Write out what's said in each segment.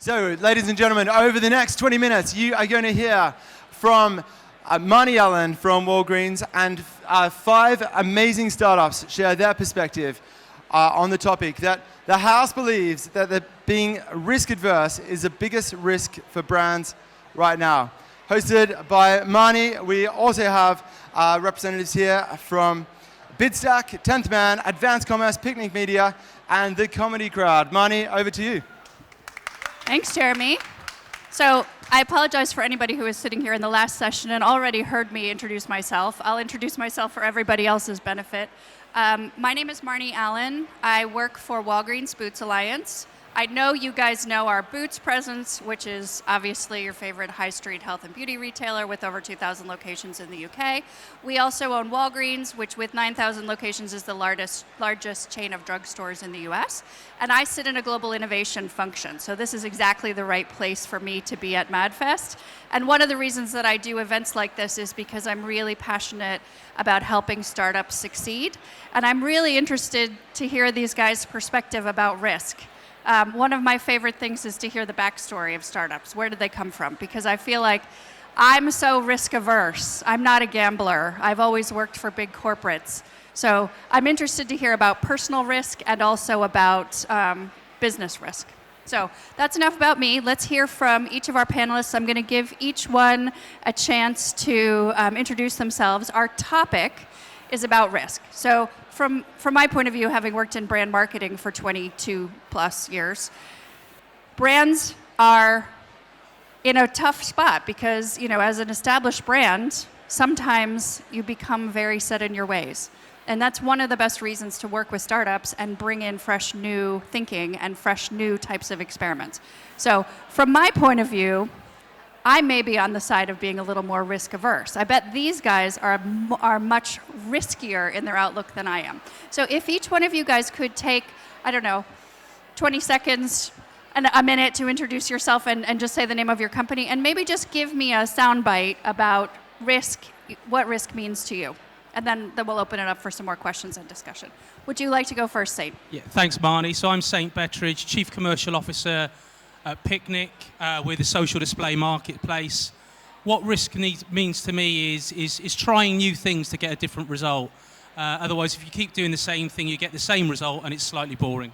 So, ladies and gentlemen, over the next 20 minutes, you are going to hear from Marni Allen from Walgreens and 5 amazing startups share their perspective on the topic that the house believes that being risk adverse is the biggest risk for brands right now. Hosted by Marni, we also have representatives here from Bidstack, 10th Man, Advanced Commerce, Picnic Media, and the Comedy Crowd. Marni, over to you. Thanks, Jeremy. So I apologize for anybody who was sitting here in the last session and already heard me introduce myself. I'll introduce myself for everybody else's benefit. My name is Marni Allen. I work for Walgreens Boots Alliance. I know you guys know our Boots presence, which is obviously your favorite high street health and beauty retailer with over 2,000 locations in the UK. We also own Walgreens, which with 9,000 locations is the largest chain of drugstores in the US. And I sit in a global innovation function. So this is exactly the right place for me to be at MadFest. And one of the reasons that I do events like this is because I'm really passionate about helping startups succeed. And I'm really interested to hear these guys' perspective about risk. One of my favorite things is to hear the backstory of startups. Where did they come from? Because I feel like I'm so risk averse. I'm not a gambler. I've always worked for big corporates. So I'm interested to hear about personal risk and also about business risk. So that's enough about me. Let's hear from each of our panelists. I'm going to give each one a chance to introduce themselves. Our topic is about risk. So from my point of view, having worked in brand marketing for 22 plus years, brands are in a tough spot because, as an established brand, sometimes you become very set in your ways. And that's one of the best reasons to work with startups and bring in fresh new thinking and fresh new types of experiments. So from my point of view, I may be on the side of being a little more risk averse. I bet these guys are much riskier in their outlook than I am. So if each one of you guys could take, 20 seconds and a minute to introduce yourself and just say the name of your company, and maybe just give me a soundbite about risk, what risk means to you. And then we'll open it up for some more questions and discussion. Would you like to go first, Saint? Yeah, thanks, Marni. So I'm Saint Bettridge, Chief Commercial Officer at Picnic, with the social display marketplace. What risk means to me is trying new things to get a different result. Otherwise, if you keep doing the same thing, you get the same result, and it's slightly boring.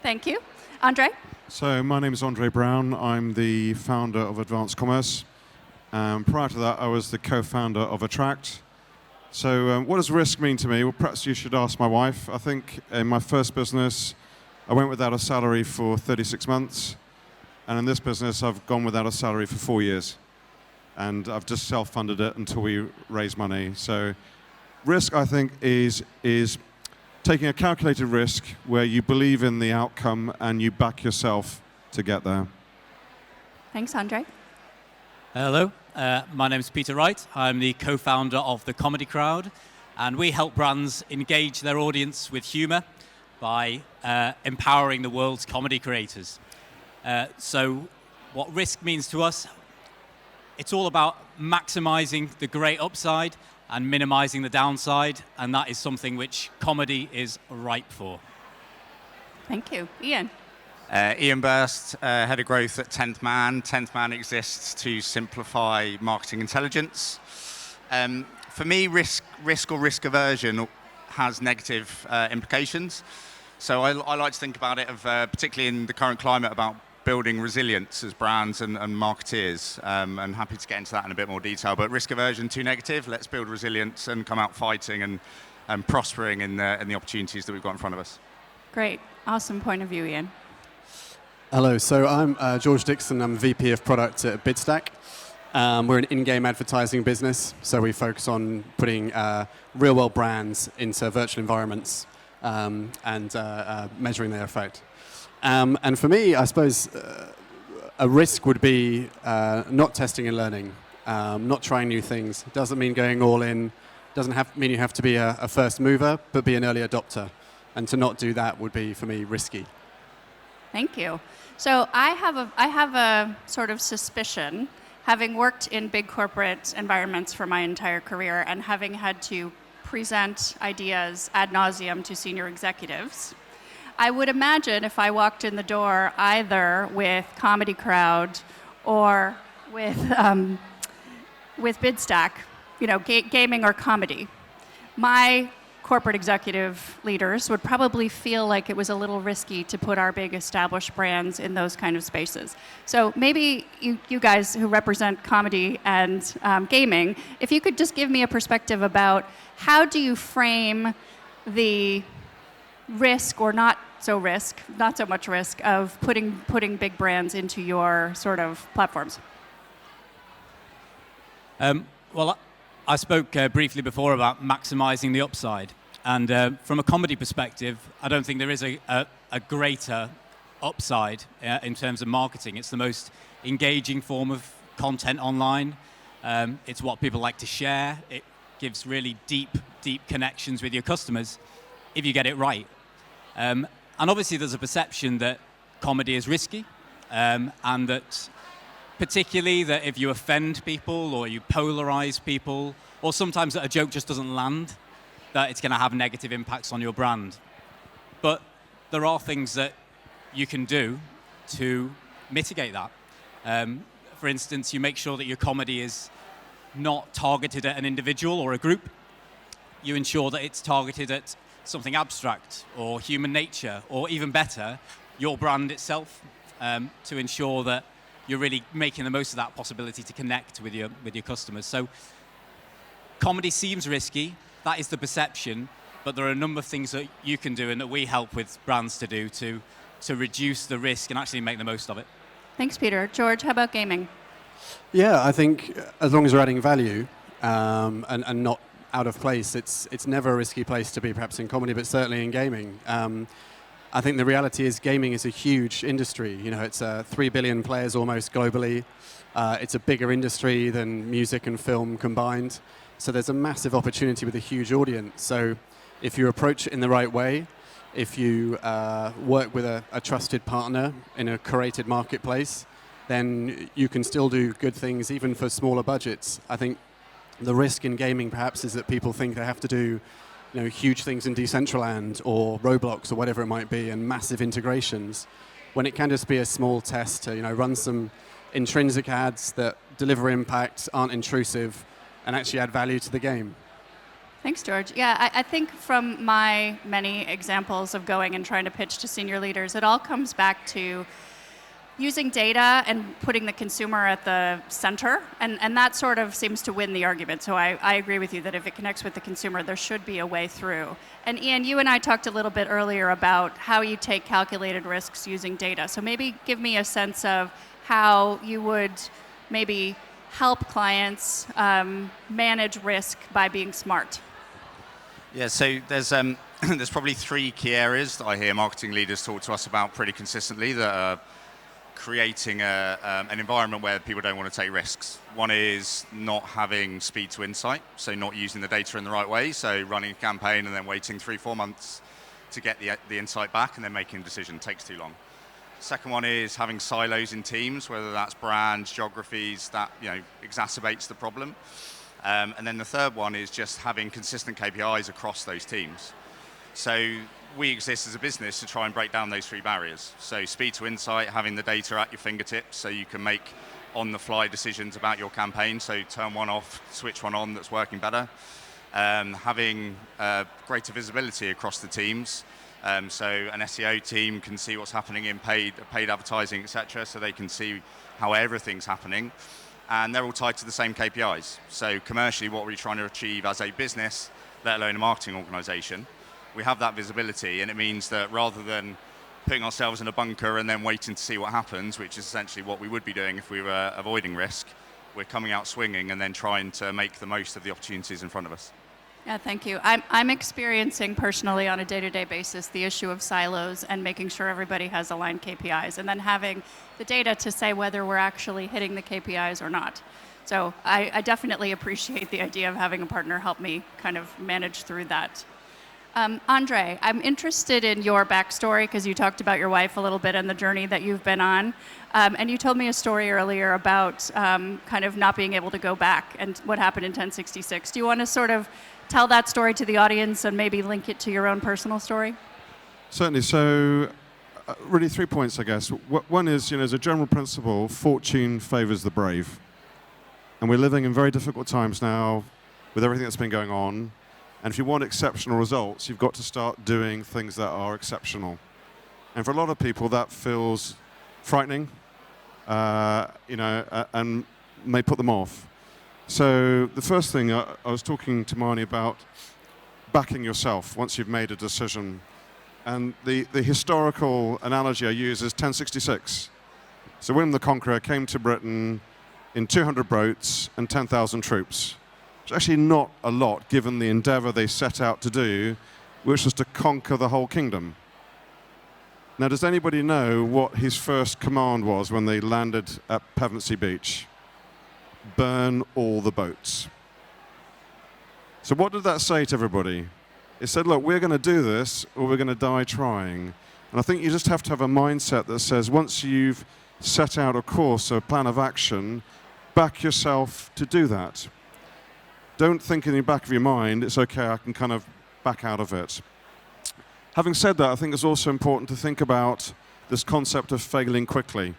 Thank you. Andre? So my name is Andre Brown. I'm the founder of Advanced Commerce. Prior to that, I was the co-founder of Attract. So what does risk mean to me? Well, perhaps you should ask my wife. I think in my first business, I went without a salary for 36 months. And in this business, I've gone without a salary for 4 years. And I've just self-funded it until we raise money. So risk, I think, is taking a calculated risk where you believe in the outcome and you back yourself to get there. Thanks, Andre. Hello, my name is Peter Wright. I'm the co-founder of the Comedy Crowd, and we help brands engage their audience with humor by empowering the world's comedy creators. So what risk means to us, it's all about maximizing the great upside and minimizing the downside, and that is something which comedy is ripe for. Thank you. Ian? Ian Burst, Head of Growth at 10th Man. 10th Man exists to simplify marketing intelligence. For me, risk or risk aversion has negative implications. So I like to think about it, particularly in the current climate, about building resilience as brands and marketeers. And happy to get into that in a bit more detail. But risk aversion, too negative. Let's build resilience and come out fighting and prospering in the opportunities that we've got in front of us. Great. Awesome point of view, Ian. Hello, so I'm George Dixon. I'm VP of Product at Bidstack. We're an in-game advertising business, so we focus on putting real-world brands into virtual environments and measuring their effect. And for me, I suppose a risk would be not testing and learning, not trying new things. It doesn't mean going all in. Doesn't mean you have to be a first mover, but be an early adopter. And to not do that would be, for me, risky. Thank you. So I have a sort of suspicion, having worked in big corporate environments for my entire career and having had to present ideas ad nauseum to senior executives, I would imagine if I walked in the door either with Comedy Crowd or with Bidstack, gaming or comedy, my corporate executive leaders would probably feel like it was a little risky to put our big established brands in those kind of spaces. So maybe you guys who represent comedy and gaming, if you could just give me a perspective about how do you frame the risk or not so much risk of putting big brands into your sort of platforms? Well, I spoke briefly before about maximizing the upside. And from a comedy perspective, I don't think there is a greater upside in terms of marketing. It's the most engaging form of content online. It's what people like to share. It gives really deep connections with your customers if you get it right. And obviously there's a perception that comedy is risky, and that particularly that if you offend people or you polarize people, or sometimes that a joke just doesn't land, that it's going to have negative impacts on your brand. But there are things that you can do to mitigate that. For instance, you make sure that your comedy is not targeted at an individual or a group. You ensure that it's targeted at something abstract or human nature, or even better, your brand itself, to ensure that you're really making the most of that possibility to connect with your customers. So comedy seems risky, that is the perception, but there are a number of things that you can do and that we help with brands to do to reduce the risk and actually make the most of it. Thanks, Peter. George, how about gaming? Yeah, I think as long as we're adding value and not out of place, it's never a risky place to be, perhaps in comedy, but certainly in gaming. I think the reality is gaming is a huge industry. It's 3 billion players almost globally. It's a bigger industry than music and film combined. So there's a massive opportunity with a huge audience. So if you approach it in the right way, if you work with a trusted partner in a curated marketplace, then you can still do good things even for smaller budgets. I think the risk in gaming perhaps is that people think they have to do huge things in Decentraland or Roblox or whatever it might be, and massive integrations, when it can just be a small test to run some intrinsic ads that deliver impact, aren't intrusive, and actually add value to the game. Thanks, George. Yeah, I think from my many examples of going and trying to pitch to senior leaders, it all comes back to using data and putting the consumer at the center, and that sort of seems to win the argument. So I agree with you that if it connects with the consumer, there should be a way through. And Ian, you and I talked a little bit earlier about how you take calculated risks using data. So maybe give me a sense of how you would maybe help clients manage risk by being smart. Yeah, so there's probably 3 key areas that I hear marketing leaders talk to us about pretty consistently that are creating an environment where people don't want to take risks. One is not having speed to insight, so not using the data in the right way, so running a campaign and then waiting 3-4 months to get the insight back and then making a decision takes too long. Second one is having silos in teams, whether that's brands, geographies, that exacerbates the problem. And then the third one is just having consistent KPIs across those teams. So we exist as a business to try and break down those 3 barriers. So speed to insight, having the data at your fingertips so you can make on-the-fly decisions about your campaign. So turn one off, switch one on that's working better. Having greater visibility across the teams. So an SEO team can see what's happening in paid advertising, etc. So they can see how everything's happening. And they're all tied to the same KPIs. So commercially, what we're trying to achieve as a business, let alone a marketing organization, we have that visibility, and it means that rather than putting ourselves in a bunker and then waiting to see what happens, which is essentially what we would be doing if we were avoiding risk, we're coming out swinging and then trying to make the most of the opportunities in front of us. Yeah, thank you. I'm experiencing personally on a day-to-day basis the issue of silos and making sure everybody has aligned KPIs, and then having the data to say whether we're actually hitting the KPIs or not. So I definitely appreciate the idea of having a partner help me kind of manage through that. Andre, I'm interested in your backstory because you talked about your wife a little bit and the journey that you've been on. And you told me a story earlier about kind of not being able to go back and what happened in 1066. Do you want to sort of tell that story to the audience and maybe link it to your own personal story? Certainly. So, really 3 points, I guess. One is, as a general principle, fortune favors the brave. And we're living in very difficult times now with everything that's been going on. And if you want exceptional results, you've got to start doing things that are exceptional. And for a lot of people, that feels frightening, and may put them off. So the first thing, I was talking to Marni about backing yourself once you've made a decision. And the historical analogy I use is 1066. So William the Conqueror came to Britain in 200 boats and 10,000 troops. It's actually not a lot given the endeavor they set out to do, which was to conquer the whole kingdom. Now, does anybody know what his first command was when they landed at Pevensey Beach? Burn all the boats. So what did that say to everybody? It said, look, we're going to do this or we're going to die trying. And I think you just have to have a mindset that says once you've set out a course, a plan of action, back yourself to do that. Don't think in the back of your mind, it's okay, I can kind of back out of it. Having said that, I think it's also important to think about this concept of failing quickly.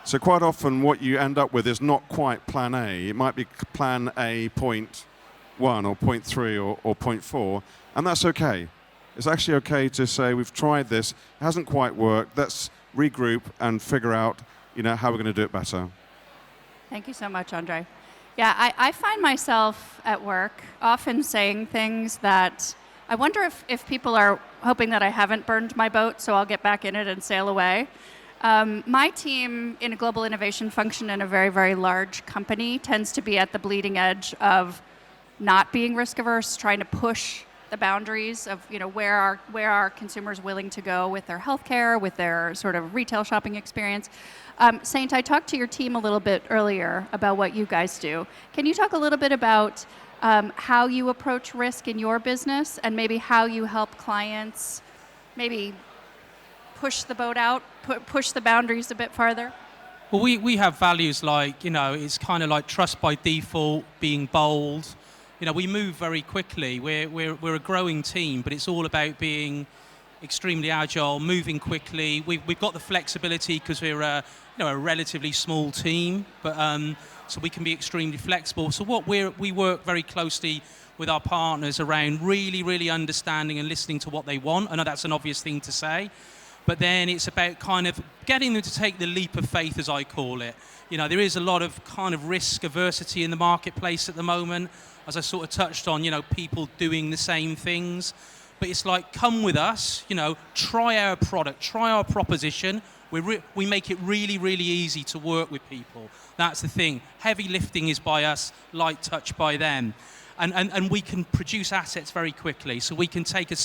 So quite often what you end up with is not quite plan A. It might be plan A point 1 or point 3 or point 4, and that's okay. It's actually okay to say we've tried this, it hasn't quite worked, let's regroup and figure out how we're going to do it better. Thank you so much, Andre. Yeah, I find myself at work often saying things that I wonder if people are hoping that I haven't burned my boat, so I'll get back in it and sail away. My team in a global innovation function in a very, very large company tends to be at the bleeding edge of not being risk averse, trying to push the boundaries of where are consumers willing to go with their healthcare, with their sort of retail shopping experience. Saint, I talked to your team a little bit earlier about what you guys do. Can you talk a little bit about how you approach risk in your business and maybe how you help clients maybe push the boat out, push the boundaries a bit farther? Well, we have values like, it's kind of like trust by default, being bold. We move very quickly. We're a growing team, but it's all about being extremely agile, moving quickly. We've got the flexibility because we're a relatively small team, but so we can be extremely flexible. So we work very closely with our partners around really, really understanding and listening to what they want. I know that's an obvious thing to say, but then it's about kind of getting them to take the leap of faith, as I call it. There is a lot of kind of risk aversity in the marketplace at the moment, as I sort of touched on, people doing the same things. But it's like, come with us, try our product, try our proposition. We make it really, really easy to work with people. That's the thing. Heavy lifting is by us, light touch by them. And we can produce assets very quickly. So we can take an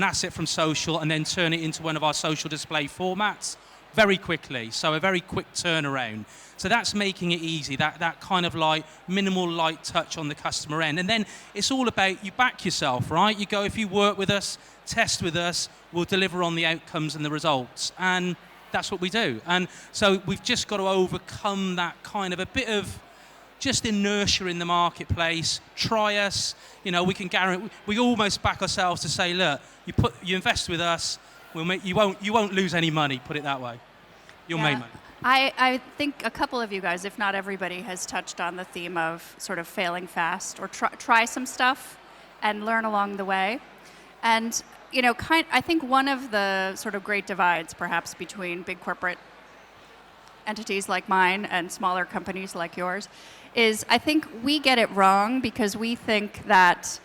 asset from social and then turn it into one of our social display formats very quickly. So a very quick turnaround. So that's making it easy, that kind of like minimal light touch on the customer end. And then it's all about you back yourself, right? You go, if you work with us, test with us, we'll deliver on the outcomes and the results. And that's what we do. And so we've just got to overcome that kind of a bit of just inertia in the marketplace. Try us, we can guarantee, we almost back ourselves to say, look, you invest with us, you won't lose any money, put it that way. You'll make money. I think a couple of you guys, if not everybody, has touched on the theme of sort of failing fast or try some stuff and learn along the way. And, I think one of the sort of great divides perhaps between big corporate entities like mine and smaller companies like yours is I think we get it wrong because we think that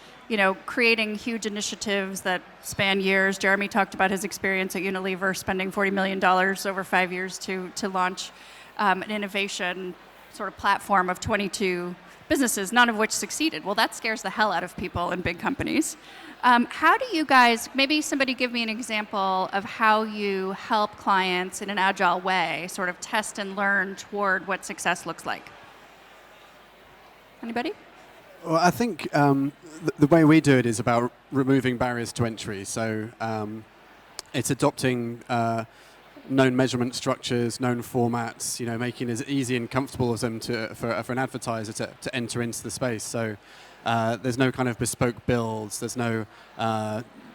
creating huge initiatives that span years. Jeremy talked about his experience at Unilever spending $40 million over 5 years to launch an innovation sort of platform of 22 businesses, none of which succeeded. Well, that scares the hell out of people in big companies. How do you guys, maybe somebody give me an example of how you help clients in an agile way sort of test and learn toward what success looks like? Anybody? Well, I think the way we do it is about removing barriers to entry. So it's adopting known measurement structures, known formats, making it as easy and comfortable as them for an advertiser to enter into the space. So there's no kind of bespoke builds. There's no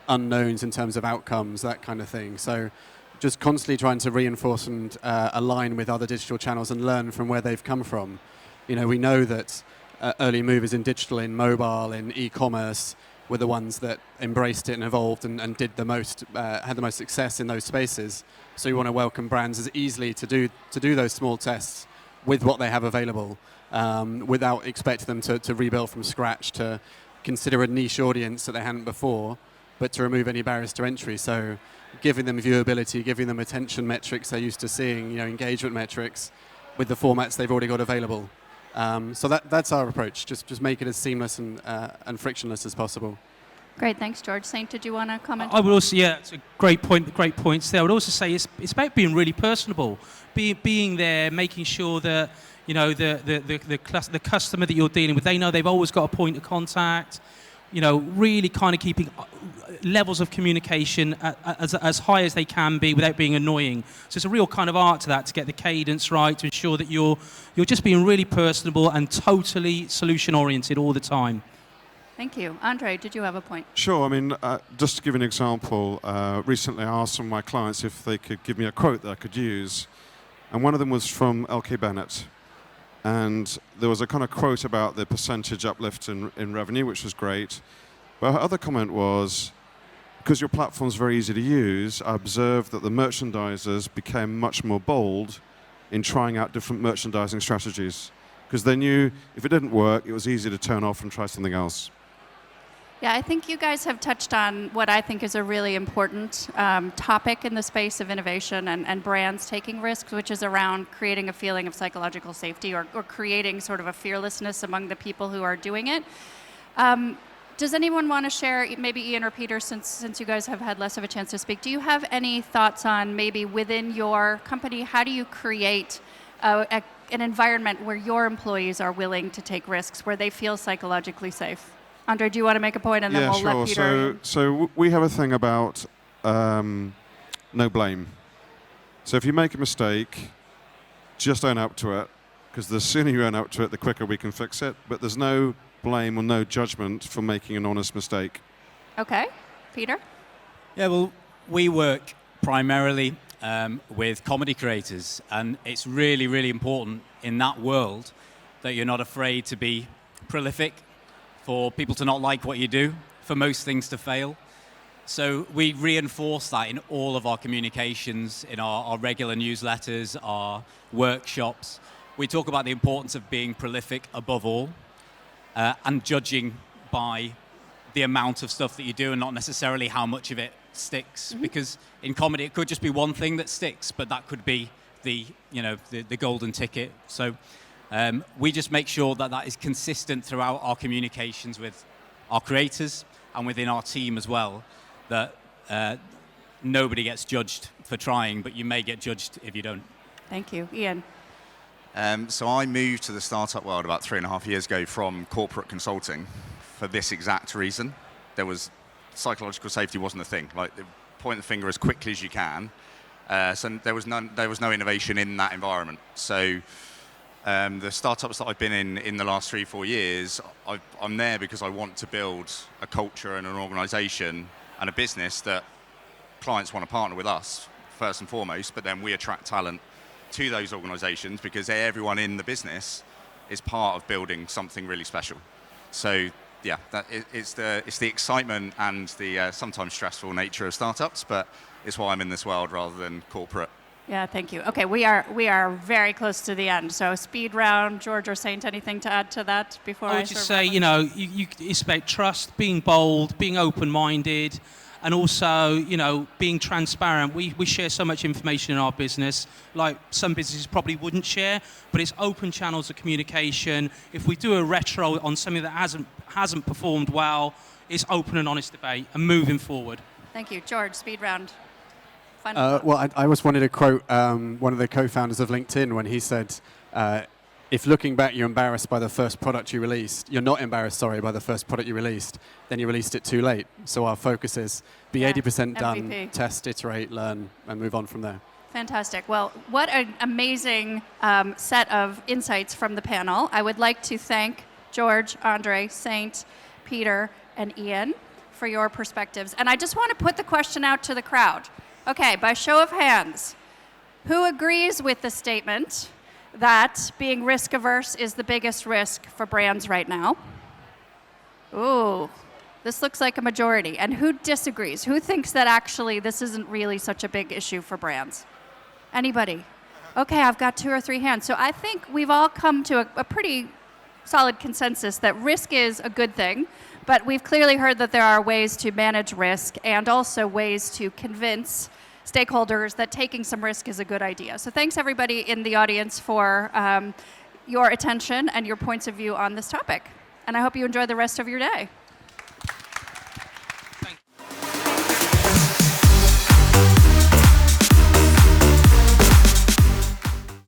unknowns in terms of outcomes, that kind of thing. So just constantly trying to reinforce and align with other digital channels and learn from where they've come from. You know, we know that early movers in digital, in mobile, in e-commerce were the ones that embraced it and evolved and did the most, had the most success in those spaces. So we want to welcome brands as easily to do those small tests with what they have available, without expecting them to rebuild from scratch, to consider a niche audience that they hadn't before, but to remove any barriers to entry. So giving them viewability, giving them attention metrics they're used to seeing, you know, engagement metrics with the formats they've already got available. So that's our approach. Just make it as seamless and frictionless as possible. Great, thanks, George. Saint, did you want to comment? I would also, yeah, it's a great point. Great points there. I would also say it's about being really personable, being there, making sure that you know the customer that you're dealing with, they know they've always got a point of contact. You know, really kind of keeping levels of communication as high as they can be without being annoying. So it's a real kind of art to that, to get the cadence right, to ensure that you're just being really personable and totally solution oriented all the time. Thank you. Andre, did you have a point? Sure. I mean, just to give you an example, recently I asked some of my clients if they could give me a quote that I could use, and one of them was from LK Bennett. And there was a kind of quote about the percentage uplift in revenue, which was great. But her other comment was, because your platform's very easy to use, I observed that the merchandisers became much more bold in trying out different merchandising strategies, because they knew if it didn't work, it was easy to turn off and try something else. Yeah, I think you guys have touched on what I think is a really important topic in the space of innovation and brands taking risks, which is around creating a feeling of psychological safety or creating sort of a fearlessness among the people who are doing it. Does anyone want to share, maybe Ian or Peter, since you guys have had less of a chance to speak, do you have any thoughts on maybe within your company, how do you create an environment where your employees are willing to take risks, where they feel psychologically safe? Andre, do you want to make a point, and then we'll let Peter... So we have a thing about no blame. So if you make a mistake, just own up to it, because the sooner you own up to it, the quicker we can fix it. But there's no blame or no judgment for making an honest mistake. Okay. Peter? Yeah, well, we work primarily with comedy creators, and it's really, really important in that world that you're not afraid to be prolific, for people to not like what you do, for most things to fail. So we reinforce that in all of our communications, in our regular newsletters, our workshops. We talk about the importance of being prolific above all, and judging by the amount of stuff that you do and not necessarily how much of it sticks. Mm-hmm. Because in comedy, it could just be one thing that sticks, but that could be the golden ticket. So we just make sure that is consistent throughout our communications with our creators and within our team as well, that nobody gets judged for trying, but you may get judged if you don't. Thank you. Ian? So I moved to the startup world about 3.5 years ago from corporate consulting for this exact reason. There was psychological safety wasn't a thing. Like, point the finger as quickly as you can. So there was no innovation in that environment. So the startups that I've been in the last 3-4 years, I'm there because I want to build a culture and an organization and a business that clients want to partner with us, first and foremost, but then we attract talent to those organizations because everyone in the business is part of building something really special. So yeah, it's the excitement and the sometimes stressful nature of startups, but it's why I'm in this world rather than corporate. Yeah, thank you. Okay, we are very close to the end. So speed round, George or Saint, anything to add to that before I would just say, it's about trust, being bold, being open-minded, and also, being transparent. We share so much information in our business, like some businesses probably wouldn't share, but it's open channels of communication. If we do a retro on something that hasn't performed well, it's open and honest debate and moving forward. Thank you. George, speed round. Well, I just wanted to quote one of the co-founders of LinkedIn when he said, if looking back you're embarrassed by the first product you released, you're not embarrassed, by the first product you released, then you released it too late. So our focus is be 80% done, MVP. Test, iterate, learn, and move on from there. Fantastic. Well, what an amazing set of insights from the panel. I would like to thank George, Andre, Saint, Peter, and Ian for your perspectives. And I just want to put the question out to the crowd. Okay, by show of hands, who agrees with the statement that being risk averse is the biggest risk for brands right now? Ooh, this looks like a majority. And who disagrees? Who thinks that actually this isn't really such a big issue for brands? Anybody? Okay, I've got 2 or 3 hands. So I think we've all come to a pretty solid consensus that risk is a good thing, but we've clearly heard that there are ways to manage risk and also ways to convince stakeholders that taking some risk is a good idea. So thanks everybody in the audience for your attention and your points of view on this topic. And I hope you enjoy the rest of your day.